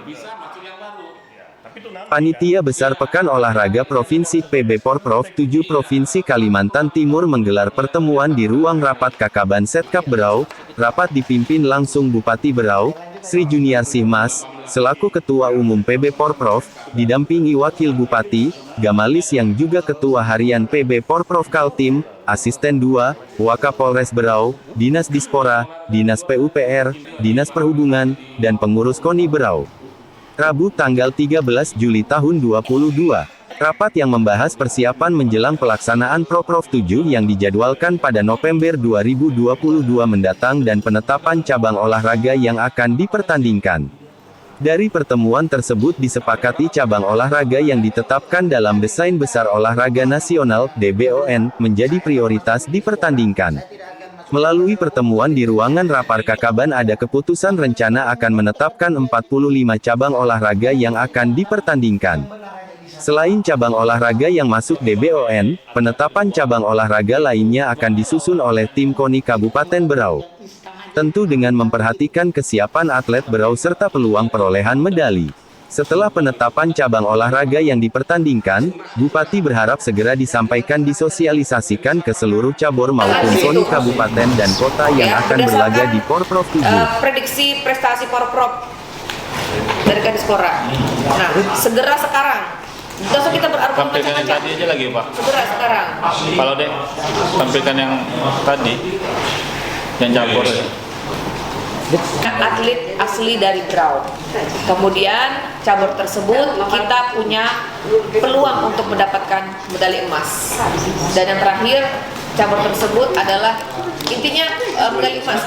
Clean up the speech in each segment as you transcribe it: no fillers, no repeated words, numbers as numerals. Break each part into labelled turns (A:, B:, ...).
A: bisa masuk yang baru.
B: Panitia Besar Pekan Olahraga Provinsi PB Porprov 7 Provinsi Kalimantan Timur menggelar pertemuan di ruang rapat Kakaban Setkap Berau. Rapat dipimpin langsung Bupati Berau, Sri Juniarsih Mas, selaku Ketua Umum PB Porprov, didampingi Wakil Bupati, Gamalis yang juga Ketua Harian PB Porprov Kaltim, Asisten 2, Wakapolres Berau, Dinas Dispora, Dinas PUPR, Dinas Perhubungan, dan pengurus KONI Berau. Rabu tanggal 13 Juli tahun 2022. Rapat yang membahas persiapan menjelang pelaksanaan Proprov 7 yang dijadwalkan pada November 2022 mendatang dan penetapan cabang olahraga yang akan dipertandingkan. Dari pertemuan tersebut disepakati cabang olahraga yang ditetapkan dalam Desain Besar Olahraga Nasional (DBON) menjadi prioritas dipertandingkan. Melalui pertemuan di ruangan Rapar Kakaban ada keputusan rencana akan menetapkan 45 cabang olahraga yang akan dipertandingkan. Selain cabang olahraga yang masuk DBON, penetapan cabang olahraga lainnya akan disusun oleh tim KONI Kabupaten Berau. Tentu dengan memperhatikan kesiapan atlet Berau serta peluang perolehan medali. Setelah penetapan cabang olahraga yang dipertandingkan, Bupati berharap segera disampaikan disosialisasikan ke seluruh cabur maupun KONI kabupaten dan kota yang akan berlaga di Porprov 7.
C: Prediksi prestasi Porprov dari Kadispora. Nah, segera sekarang. Langsung kita berargumentasi.
A: Tampilkan yang tadi aja lagi, Pak.
C: Segera sekarang.
A: Kalau deh, tampilkan yang tadi, yang cabur.
C: Atlet asli dari Berau. Kemudian cabur tersebut kita punya peluang untuk mendapatkan medali emas. Dan yang terakhir, cabur tersebut adalah intinya medali emas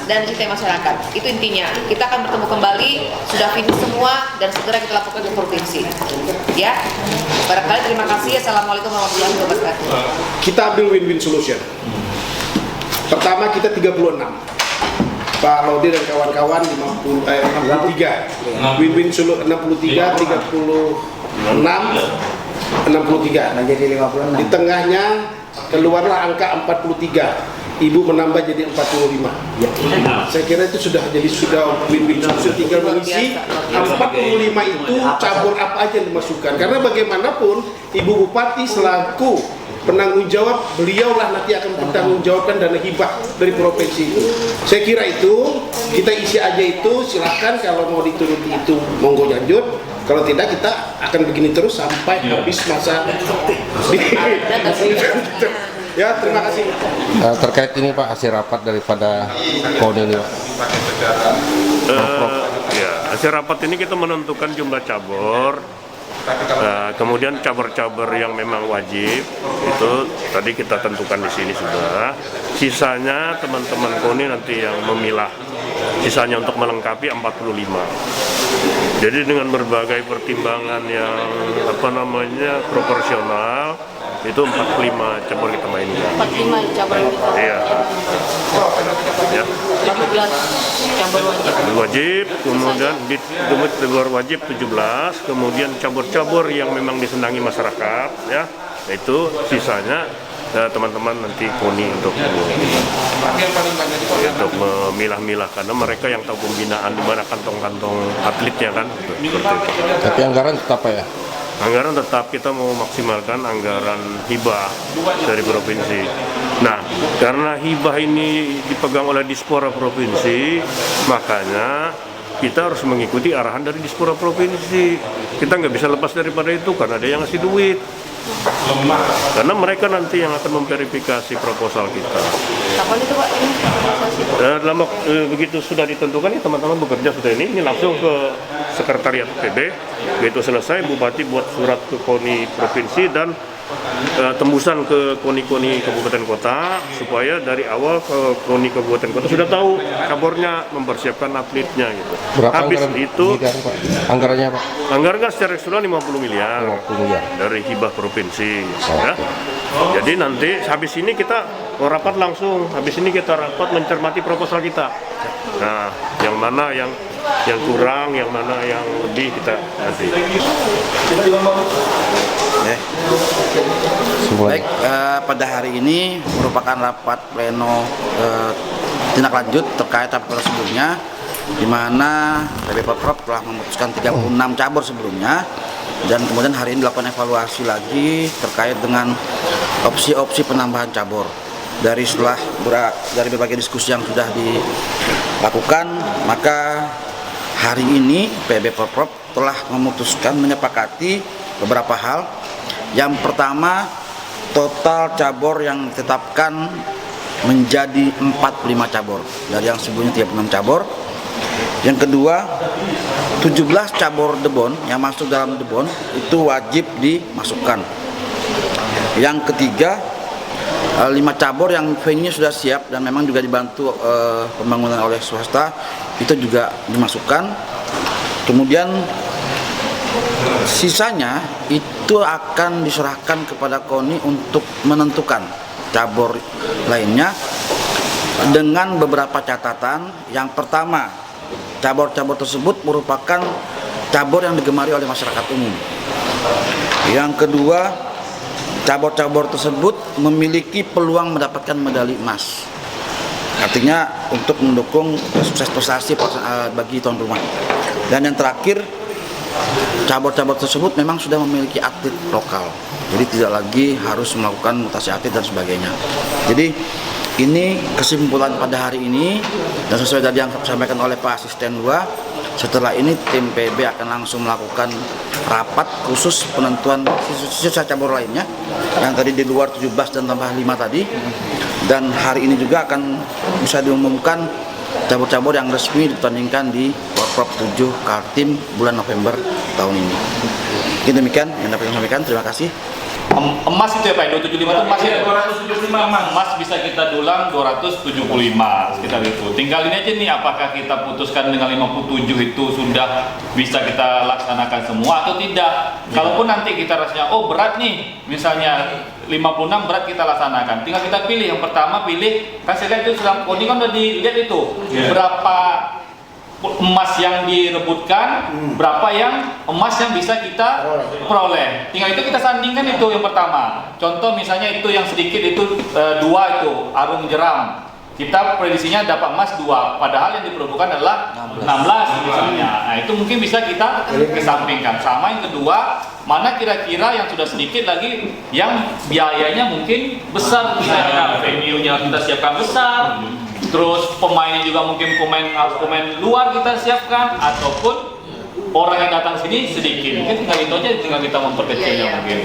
C: dan cinta masyarakat. Itu intinya. Kita akan bertemu kembali, sudah finish semua dan segera kita lakukan ke provinsi. Ya. Barangkali terima kasih. Assalamualaikum warahmatullahi wabarakatuh.
D: Kita ambil win-win solution. Pertama kita 36. Pak Laude dan kawan-kawan 63. Win-win solution 63, 36, 63.
E: Jadi 56.
D: Di tengahnya keluarlah angka 43. Ibu menambah jadi 45. Ya. Saya kira itu sudah win-win solution, tinggal mengisi 45 itu cabur apa aja yang dimasukkan. Karena bagaimanapun Ibu Bupati selaku penanggung jawab, beliaulah nanti akan bertanggung jawabkan dana hibah dari provinsi itu. Saya kira itu kita isi aja itu, silahkan kalau mau dituruti itu monggo lanjut. Kalau tidak kita akan begini terus sampai habis masa. Ya, terima kasih.
F: Terkait ini Pak, hasil rapat daripada KONI ini Pak.
G: Ya, hasil rapat ini kita menentukan jumlah cabur. Kemudian cabur-cabur yang memang wajib itu tadi kita tentukan di sini sudah. Sisanya teman-teman KONI nanti yang memilah. Sisanya untuk melengkapi 45. Jadi dengan berbagai pertimbangan yang proporsional itu 45 cabur kita mainkan.
C: 45 cabur kita.
G: Iya. Ya.
C: 17 cabur
G: Wajib, kemudian di luar wajib 17, kemudian cabur-cabur yang memang disenangi masyarakat, ya, itu sisanya teman-teman nanti KONI untuk memilah-milah karena mereka yang tahu pembinaan di mana kantong-kantong atletnya kan. Seperti itu.
F: Tapi anggaran tetap ya?
G: Anggaran tetap kita mau maksimalkan anggaran hibah dari provinsi. Nah, karena hibah ini dipegang oleh Dispora Provinsi, makanya kita harus mengikuti arahan dari Dispora Provinsi. Kita nggak bisa lepas daripada itu karena ada yang ngasih duit. Karena mereka nanti yang akan memverifikasi proposal kita.
C: Kapan itu Pak ini?
G: Begitu sudah ditentukan ya teman-teman bekerja sudah ini langsung ke sekretariat PB. Begitu selesai Bupati buat surat ke KONI provinsi dan tembusan ke KONI kabupaten kota supaya dari awal ke KONI kabupaten kota sudah tahu caburnya, mempersiapkan atletnya gitu.
F: Berapa
G: habis
F: anggaran
G: itu
F: Pak? Anggarannya Pak?
G: Anggaran secara keseluruhan 50 miliar dari hibah provinsi. Ya. Jadi nanti habis ini kita rapat langsung, habis ini kita rapat mencermati proposal kita. Nah, yang mana yang kurang, yang mana yang lebih kita nanti.
E: Baik, pada hari ini merupakan rapat pleno tindak lanjut terkait prosedurnya. di mana PB Porprov telah memutuskan 36 cabur sebelumnya, dan kemudian hari ini dilakukan evaluasi lagi terkait dengan opsi-opsi penambahan cabur. Dari berbagai diskusi yang sudah dilakukan, maka hari ini PB Porprov telah memutuskan menyepakati beberapa hal. Yang pertama, total cabur yang ditetapkan menjadi 45 cabur dari yang sebelumnya 36 cabur. Yang kedua, 17 cabur debon yang masuk dalam debon itu wajib dimasukkan. Yang ketiga, 5 cabur yang venue sudah siap dan memang juga dibantu pembangunan oleh swasta itu juga dimasukkan. Kemudian sisanya itu akan diserahkan kepada KONI untuk menentukan cabur lainnya dengan beberapa catatan. Yang pertama, cabur-cabur tersebut merupakan cabur yang digemari oleh masyarakat umum. Yang kedua, cabur-cabur tersebut memiliki peluang mendapatkan medali emas. Artinya untuk mendukung sukses prestasi bagi tuan rumah. Dan yang terakhir, cabur-cabur tersebut memang sudah memiliki atlet lokal. Jadi tidak lagi harus melakukan mutasi atlet dan sebagainya. Jadi ini kesimpulan pada hari ini, dan sesuai tadi yang disampaikan oleh Pak Asisten 2, setelah ini tim PB akan langsung melakukan rapat khusus penentuan sisa cabur lainnya yang tadi di luar 17 dan tambah 5 tadi, dan hari ini juga akan bisa diumumkan cabur-cabur yang resmi ditandingkan di Porprov 7 Kaltim bulan November tahun ini. Mungkin demikian yang dapat saya sampaikan. Terima kasih.
A: Emas itu ya Pak, 275 itu emas ya? 275 emas bisa kita dulang 275 sekitar itu. Tinggal ini aja nih, apakah kita putuskan dengan 57 itu sudah bisa kita laksanakan semua atau tidak. Kalaupun nanti kita rasanya, oh berat nih, misalnya 56 berat kita laksanakan. Tinggal kita pilih, yang pertama pilih, kan saya lihat itu sudah, KONI kan udah dilihat itu, berapa emas yang direbutkan, berapa yang emas yang bisa kita peroleh. Tinggal itu kita sandingkan itu yang pertama. Contoh misalnya itu yang sedikit itu 2 itu arung jeram. Kita prediksinya dapat emas 2, padahal yang diperebutkan adalah 16 misalnya. Nah, itu mungkin bisa kita kesampingkan. Sama yang kedua, mana kira-kira yang sudah sedikit lagi yang biayanya mungkin besar, misalnya venue-nya kita siapkan besar. Terus pemainnya juga mungkin pemain luar kita siapkan, ataupun orang yang datang sini sedikit. Mungkin tinggal itu aja, tinggal kita memperkecilnya mungkin.